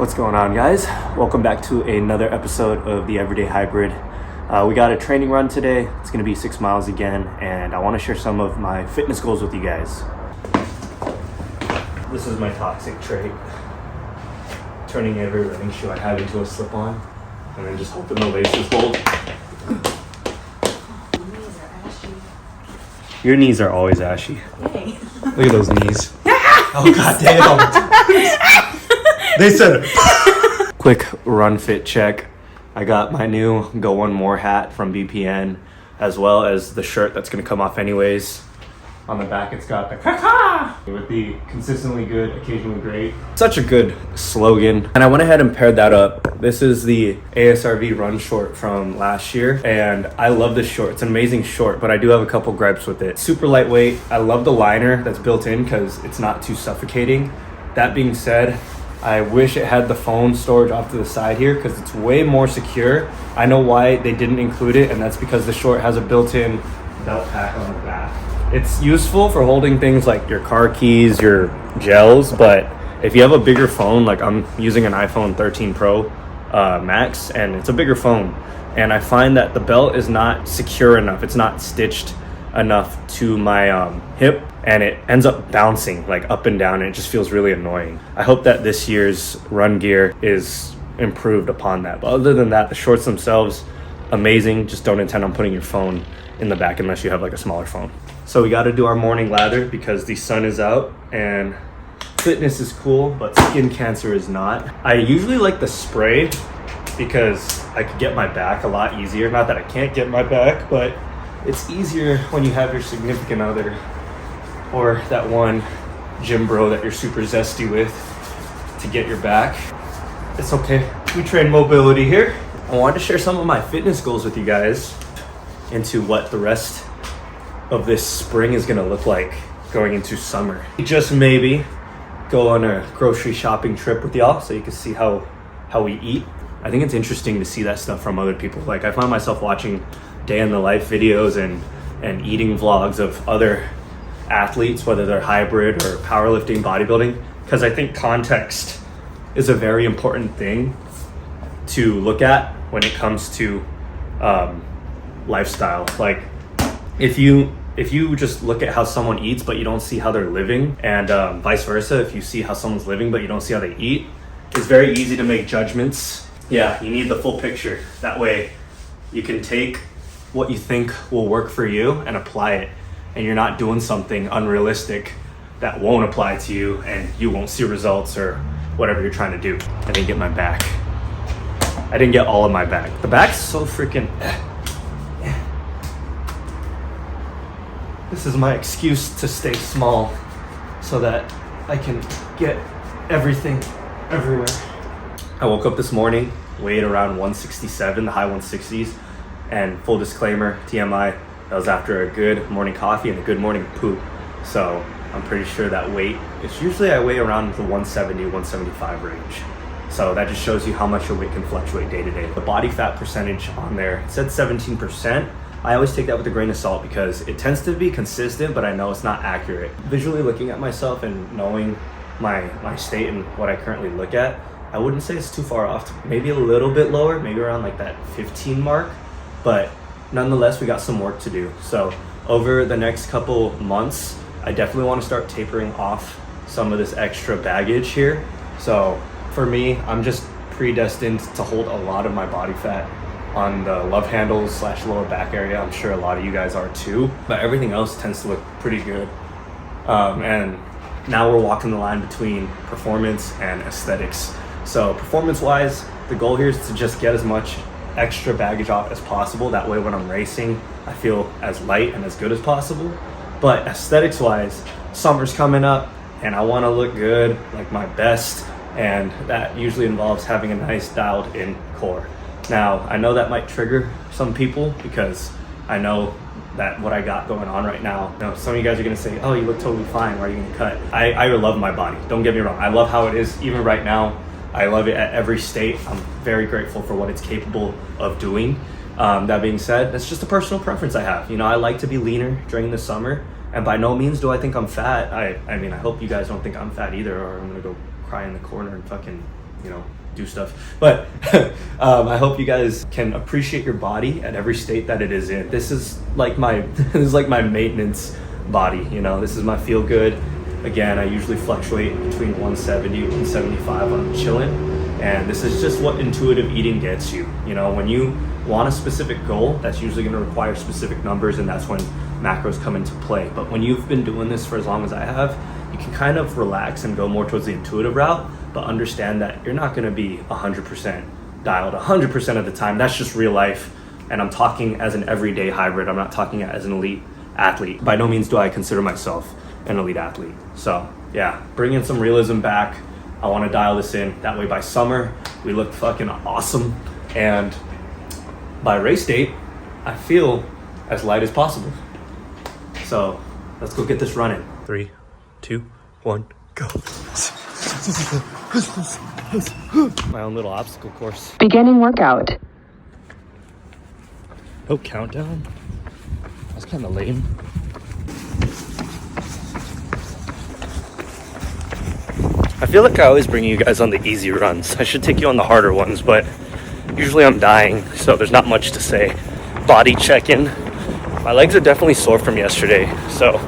What's going on, guys? Welcome back to another episode of the Everyday Hybrid. We got a training run today. It's going to be 6 miles again, and I want to share some of my fitness goals with you guys. This is my toxic trait. Turning every running shoe I have into a slip-on, and then just hoping the laces hold. Knees are ashy. Your knees are always ashy. Yay. Look at those knees. Oh, god damn. They said quick run fit check. I got my new Go One More hat from BPN, as well as the shirt that's going to come off anyways. On the back it's got the "Kaka" with the consistently good, occasionally great. Such a good slogan. And I went ahead and paired that up. This is the ASRV run short from last year, and I love this short. It's an amazing short, but I do have a couple gripes with it. Super lightweight. I love the liner that's built in because it's not too suffocating. That being said, I wish it had the phone storage off to the side here because it's way more secure. I know why they didn't include it, and that's because the short has a built-in belt pack on the back. It's useful for holding things like your car keys, your gels, but if you have a bigger phone, like I'm using an iPhone 13 Pro Max, and it's a bigger phone, and I find that the belt is not secure enough. It's not stitched enough to my hip, and it ends up bouncing like up and down, and it just feels really annoying. I hope that this year's run gear is improved upon that. But other than that, the shorts themselves, amazing. Just don't intend on putting your phone in the back unless you have like a smaller phone. So we got to do our morning lather because the sun is out, and fitness is cool, but skin cancer is not. I usually like the spray because I could get my back a lot easier. Not that I can't get my back, but it's easier when you have your significant other or that one gym bro that you're super zesty with to get your back. It's okay. We train mobility here. I wanted to share some of my fitness goals with you guys into what the rest of this spring is going to look like going into summer. Just maybe go on a grocery shopping trip with y'all so you can see how we eat. I think it's interesting to see that stuff from other people. Like I find myself watching day in the life videos and eating vlogs of other athletes, whether they're hybrid or powerlifting, bodybuilding, because I think context is a very important thing to look at when it comes to lifestyle. Like if you just look at how someone eats but you don't see how they're living, and vice versa, if you see how someone's living but you don't see how they eat, it's very easy to make judgments. Yeah, you need the full picture. That way you can take what you think will work for you and apply it, and you're not doing something unrealistic that won't apply to you and you won't see results or whatever you're trying to do. I didn't get my back. I didn't get all of my back. The back's so freaking This is my excuse to stay small so that I can get everything everywhere. I woke up this morning, weighed around 167, the high 160s, and full disclaimer, TMI, that was after a good morning coffee and a good morning poop. So I'm pretty sure that weight, it's usually I weigh around the 170, 175 range. So that just shows you how much your weight can fluctuate day to day. The body fat percentage on there, it said 17%. I always take that with a grain of salt because it tends to be consistent, but I know it's not accurate. Visually looking at myself and knowing my state and what I currently look at, I wouldn't say it's too far off. Maybe a little bit lower, maybe around like that 15 mark, but nonetheless, we got some work to do. So over the next couple months, I definitely want to start tapering off some of this extra baggage here. So for me, I'm just predestined to hold a lot of my body fat on the love handles / lower back area. I'm sure a lot of you guys are too, but everything else tends to look pretty good. And now we're walking the line between performance and aesthetics. So performance wise, the goal here is to just get as much extra baggage off as possible. That way when I'm racing, I feel as light and as good as possible. But aesthetics wise, summer's coming up and I want to look good, like my best, and that usually involves having a nice dialed in core. Now, I know that might trigger some people because I know that what I got going on right now, you know, some of you guys are going to say, oh, you look totally fine, why are you going to cut? I love my body, don't get me wrong. I love how it is even right now. I love it at every state. I'm very grateful for what it's capable of doing. That being said, that's just a personal preference I have. You know, I like to be leaner during the summer, and by no means do I think I'm fat. I mean, I hope you guys don't think I'm fat either, or I'm going to go cry in the corner and fucking you know, do stuff. But I hope you guys can appreciate your body at every state that it is in. This is like my this is like my maintenance body, you know. This is my feel good. Again, I usually fluctuate between 170 175 when I'm chilling, and this is just what intuitive eating gets you. You know, when you want a specific goal, that's usually going to require specific numbers, and that's when macros come into play. But when you've been doing this for as long as I have, you can kind of relax and go more towards the intuitive route, but understand that you're not going to be 100% dialed 100% of the time. That's just real life, and I'm talking as an everyday hybrid. I'm not talking as an elite athlete. By no means do I consider myself an elite athlete. So yeah, bring in some realism back. I want to dial this in. That way by summer, we look fucking awesome, and by race date, I feel as light as possible. So let's go get this running. 3, 2, 1, go. My own little obstacle course. Beginning workout. Oh, countdown? That's kind of lame. I feel like I always bring you guys on the easy runs. I should take you on the harder ones, but usually I'm dying, so there's not much to say. Body check-in. My legs are definitely sore from yesterday, so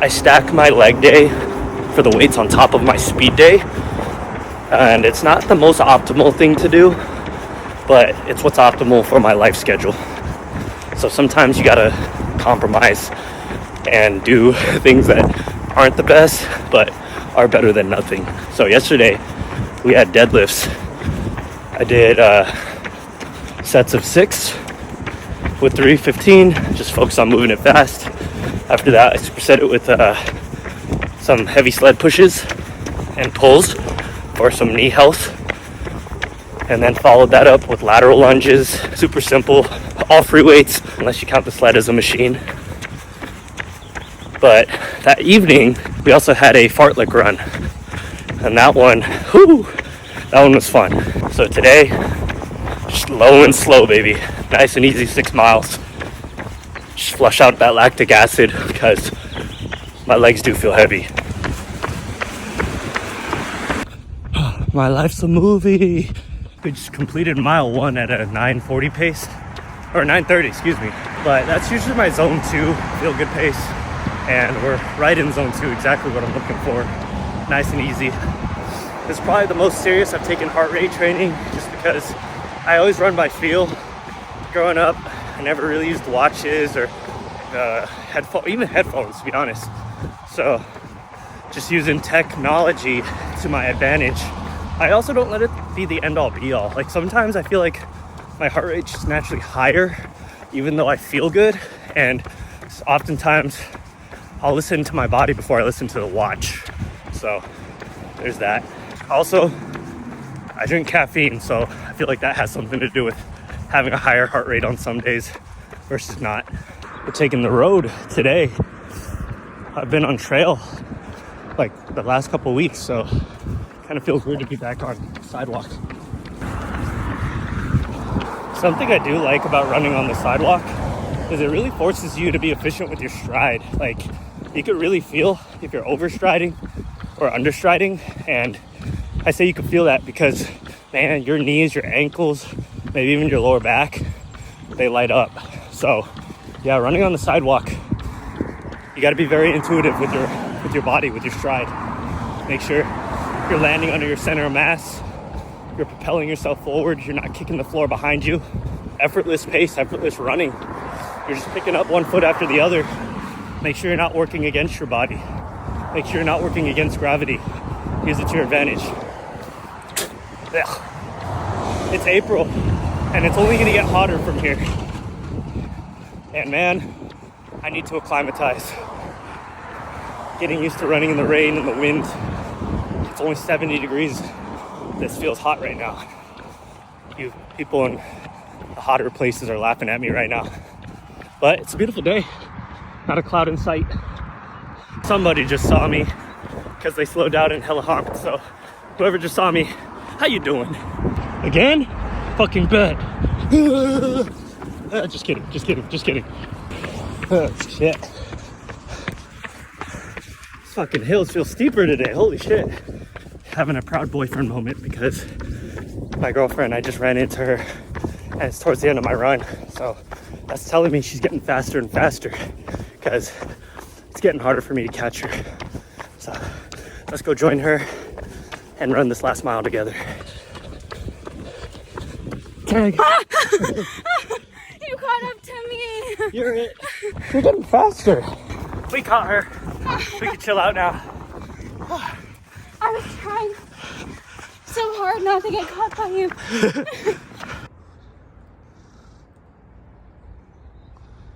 I stack my leg day for the weights on top of my speed day, and it's not the most optimal thing to do, but it's what's optimal for my life schedule. So sometimes you gotta compromise and do things that aren't the best, but are better than nothing. So yesterday we had deadlifts. I did sets of 6 with 315, just focus on moving it fast. After that, I superset it with some heavy sled pushes and pulls for some knee health, and then followed that up with lateral lunges. Super simple, all free weights unless you count the sled as a machine. But that evening we also had a fartlek run, and that one was fun. So today, just low and slow, baby. Nice and easy 6 miles. Just flush out that lactic acid because my legs do feel heavy. My life's a movie. We just completed mile 1 at a 9:40 pace, or 9:30, excuse me. But that's usually my zone 2 feel good pace, and we're right in zone 2, exactly what I'm looking for. Nice and easy. This is probably the most serious I've taken heart rate training, just because I always run by feel. Growing up, I never really used watches or headphones, to be honest. So just using technology to my advantage. I also don't let it be the end all be all. Like sometimes I feel like my heart rate's just naturally higher, even though I feel good. And oftentimes I'll listen to my body before I listen to the watch. So there's that. Also, I drink caffeine, so I feel like that has something to do with having a higher heart rate on some days versus not. We're taking the road today. I've been on trail like the last couple weeks, so kind of feels weird to be back on sidewalk. Something I do like about running on the sidewalk is it really forces you to be efficient with your stride. Like you could really feel if you're overstriding or understriding, and I say you can feel that because, man, your knees, your ankles, maybe even your lower back, they light up. So yeah, running on the sidewalk, you got to be very intuitive with your body, with your stride. Make sure you're landing under your center of mass, you're propelling yourself forward, you're not kicking the floor behind you. Effortless pace, effortless running. You're just picking up one foot after the other. Make sure you're not working against your body. Make sure you're not working against gravity. Use it to your advantage. Ugh. It's April, and it's only gonna get hotter from here. And man, I need to acclimatize. Getting used to running in the rain and the wind. It's only 70 degrees. This feels hot right now. You people in the hotter places are laughing at me right now. But it's a beautiful day. Not a cloud in sight. Somebody just saw me because they slowed down and hella honked. So whoever just saw me, how you doing? Again? Fucking bet. Just kidding. Shit. These fucking hills feel steeper today. Holy shit. Having a proud boyfriend moment because my girlfriend, I just ran into her and it's towards the end of my run. So that's telling me she's getting faster and faster because it's getting harder for me to catch her. So let's go join her and run this last mile together. Tag. You caught up to me. You're it. You're getting faster. We caught her. We can chill out now. I was trying so hard not to get caught by you.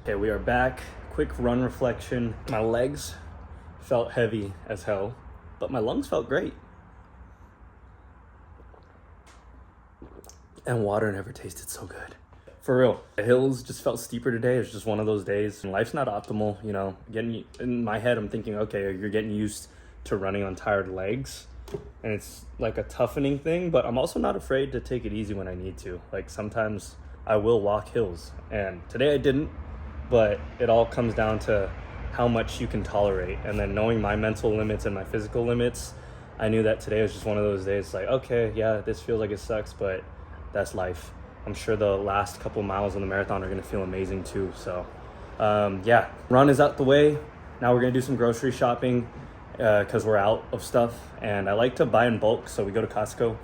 Okay, we are back. Quick run reflection. My legs felt heavy as hell, but my lungs felt great. And water never tasted so good. For real. The hills just felt steeper today. It's just one of those days. And life's not optimal, you know. Getting in my head, I'm thinking, okay, you're getting used to running on tired legs. And it's like a toughening thing, but I'm also not afraid to take it easy when I need to. Like sometimes I will walk hills. And today I didn't, but it all comes down to how much you can tolerate. And then knowing my mental limits and my physical limits, I knew that today was just one of those days like, okay, yeah, this feels like it sucks, but that's life. I'm sure the last couple miles on the marathon are gonna feel amazing too. So yeah, run is out the way. Now we're gonna do some grocery shopping because we're out of stuff. And I like to buy in bulk, so we go to Costco.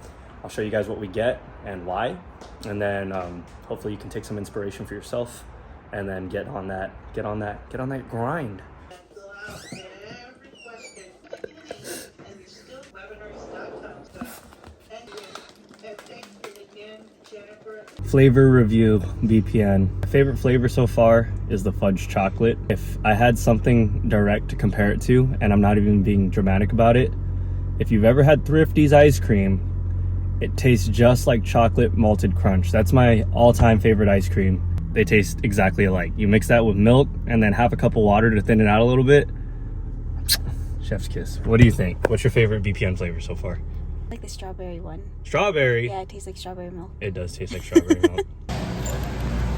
I'll show you guys what we get and why. And then hopefully you can take some inspiration for yourself and then get on that grind. Flavor review, BPN. My favorite flavor so far is the fudge chocolate. If I had something direct to compare it to, and I'm not even being dramatic about it, if you've ever had Thrifty's ice cream, it tastes just like chocolate malted crunch. That's my all-time favorite ice cream. They taste exactly alike. You mix that with milk and then half a cup of water to thin it out a little bit. Chef's kiss. What do you think? What's your favorite BPN flavor so far? I like the strawberry one. Strawberry? Yeah, it tastes like strawberry milk. It does taste like strawberry milk. Do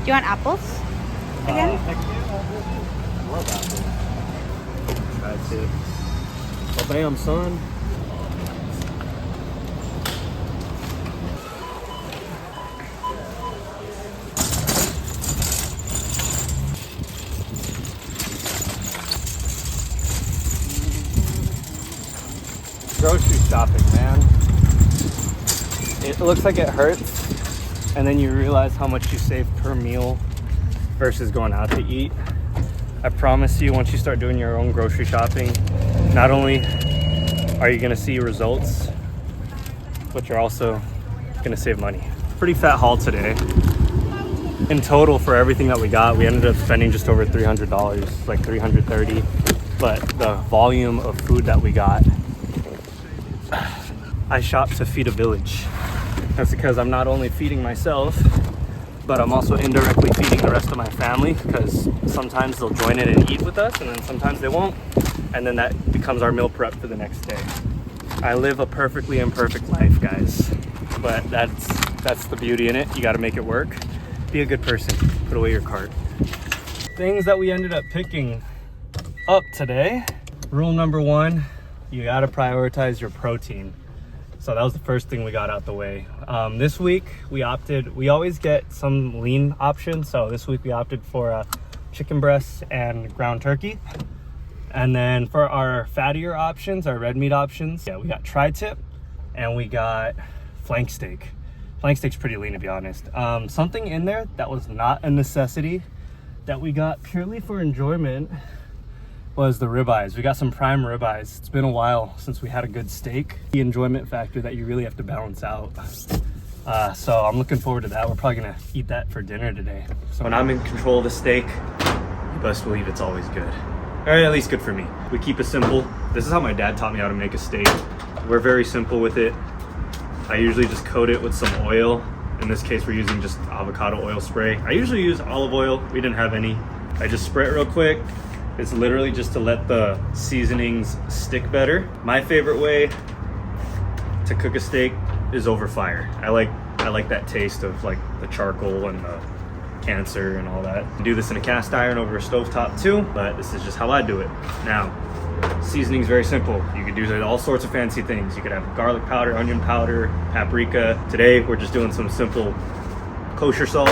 you want apples again? I love apples. That's it. Oh, bam, son. Grocery shopping, man. It looks like it hurts, and then you realize how much you save per meal versus going out to eat. I promise you, once you start doing your own grocery shopping, not only are you gonna see results, but you're also gonna save money. Pretty fat haul today. In total, for everything that we got, we ended up spending just over $300, like $330. But the volume of food that we got, I shop to feed a village. That's because I'm not only feeding myself, but I'm also indirectly feeding the rest of my family, because sometimes they'll join in and eat with us, and then sometimes they won't. And then that becomes our meal prep for the next day. I live a perfectly imperfect life, guys. But that's the beauty in it. You gotta make it work. Be a good person, put away your cart. Things that we ended up picking up today. Rule number one, you gotta prioritize your protein. So that was the first thing we got out the way. This week we always get some lean options. So this week we opted for chicken breasts and ground turkey. And then for our fattier options, our red meat options, yeah, we got tri-tip and we got flank steak. Flank steak's pretty lean, to be honest. Something in there that was not a necessity that we got purely for enjoyment was the ribeyes. We got some prime ribeyes. It's been a while since we had a good steak. The enjoyment factor that you really have to balance out. So I'm looking forward to that. We're probably gonna eat that for dinner today. So when I'm in control of the steak, you best believe it's always good. Or at least good for me. We keep it simple. This is how my dad taught me how to make a steak. We're very simple with it. I usually just coat it with some oil. In this case, we're using just avocado oil spray. I usually use olive oil. We didn't have any. I just spray it real quick. It's literally just to let the seasonings stick better. My favorite way to cook a steak is over fire. I like that taste of like the charcoal and the cancer and all that. I do this in a cast iron over a stovetop too, but this is just how I do it. Now, Seasoning's very simple. You could do all sorts of fancy things. You could have garlic powder, onion powder, paprika. Today, we're just doing some simple kosher salt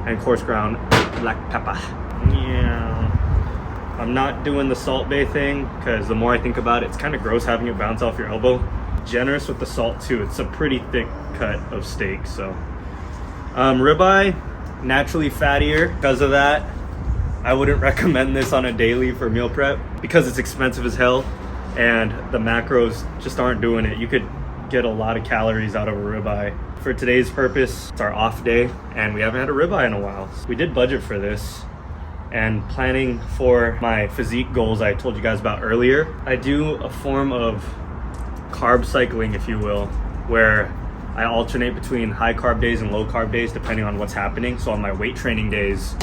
and coarse ground black pepper. Yeah. I'm not doing the Salt Bae thing because the more I think about it, it's kind of gross having it bounce off your elbow. Generous with the salt too. It's a pretty thick cut of steak. So ribeye, naturally fattier. Because of that, I wouldn't recommend this on a daily for meal prep because it's expensive as hell and the macros just aren't doing it. You could get a lot of calories out of a ribeye. For today's purpose, it's our off day and we haven't had a ribeye in a while. We did budget for this, and planning for my physique goals I told you guys about earlier, I do a form of carb cycling, if you will, where I alternate between high carb days and low carb days depending on what's happening. So on my weight training days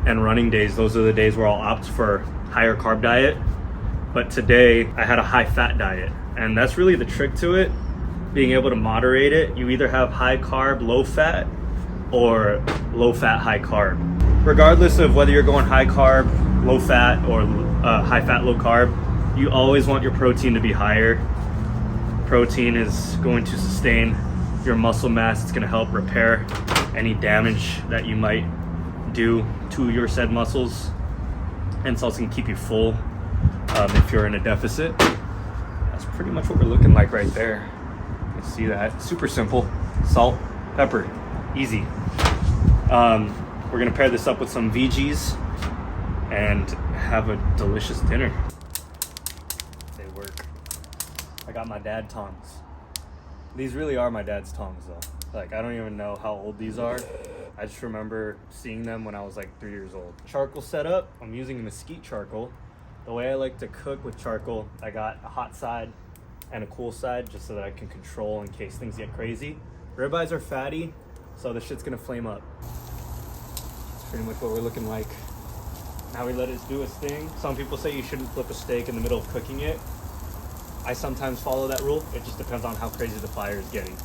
and running days, those are the days where I'll opt for higher carb diet. But today I had a high fat diet, and that's really the trick to it, being able to moderate it. You either have high carb, low fat, or low fat, high carb. Regardless of whether you're going high carb, low fat, or high fat, low carb, you always want your protein to be higher. Protein is going to sustain your muscle mass. It's going to help repair any damage that you might do to your said muscles, and it's also going to keep you full if you're in a deficit. That's pretty much what we're looking like right there. You can see that. Super simple. Salt, pepper, easy. We're going to pair this up with some veggies and have a delicious dinner. They work. I got my dad tongs. These really are my dad's tongs though. Like, I don't even know how old these are. I just remember seeing them when I was like 3 years old. Charcoal setup, I'm using mesquite charcoal. The way I like to cook with charcoal, I got a hot side and a cool side just so that I can control in case things get crazy. Ribeyes are fatty, so the shit's gonna flame up. That's pretty much what we're looking like. Now we let it do its thing. Some people say you shouldn't flip a steak in the middle of cooking it. I sometimes follow that rule. It just depends on how crazy the fire is getting.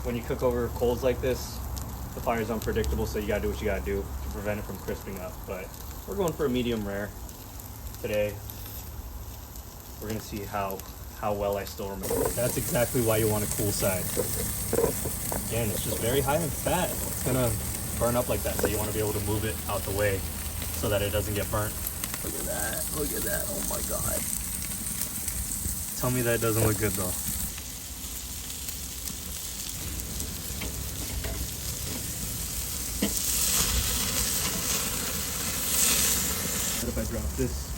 When you cook over coals like this, the fire is unpredictable, so you gotta do what you gotta do to prevent it from crisping up. But we're going for a medium rare today. We're gonna see how well I still remember. That's exactly why you want a cool side. Again, it's just very high in fat. It's gonna burn up like that, so you want to be able to move it out the way so that it doesn't get burnt. Look at that. Look at that. Oh my god. Tell me that doesn't look good though. What if I drop this?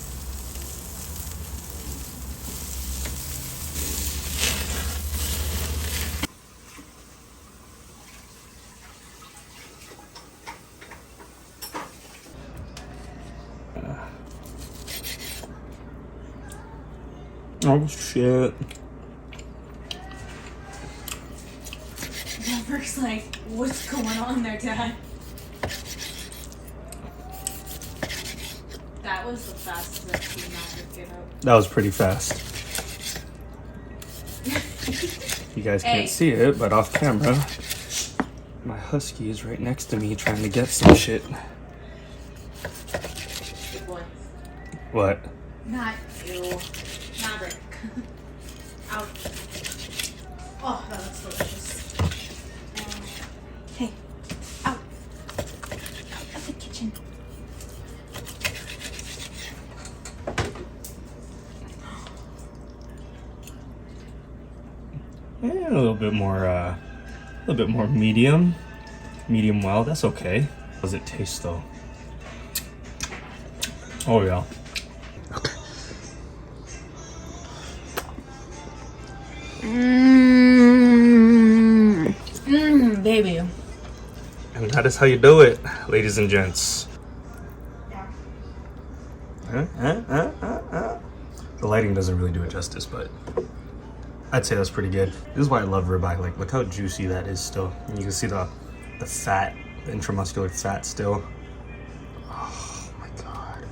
Oh shit. Maverick's like, what's going on there, Dad? That was the fastest I've seen Maverick get up. That was pretty fast. You guys can't see it, but off camera, my husky is right next to me trying to get some shit. Good boy. What? Not you. Maverick. Ouch. Oh, that looks delicious. Hey. Out. Out of the kitchen. Yeah, a little bit more medium well. That's okay. How does it taste though? Oh yeah. Baby. And that is how you do it, ladies and gents. Yeah. The lighting doesn't really do it justice, but I'd say that's pretty good. This is why I love ribeye. Like, look how juicy that is still. And you can see the fat, the intramuscular fat still. Oh my god.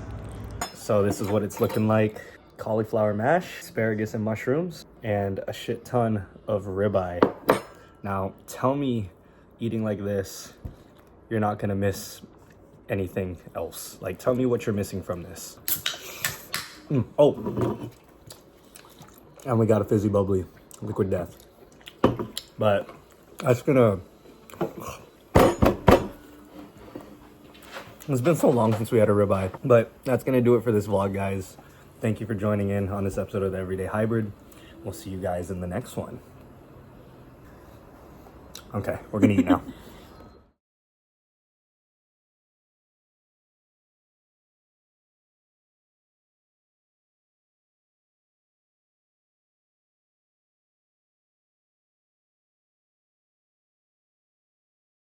So this is what it's looking like. Cauliflower mash, asparagus and mushrooms, and a shit ton of ribeye. Now, tell me, eating like this, you're not gonna miss anything else. Like, tell me what you're missing from this. Oh, and we got a fizzy bubbly liquid death. But that's gonna. It's been so long since we had a ribeye, but that's gonna do it for this vlog, guys. Thank you for joining in on this episode of the Everyday Hybrid. We'll see you guys in the next one. Okay, we're gonna eat now.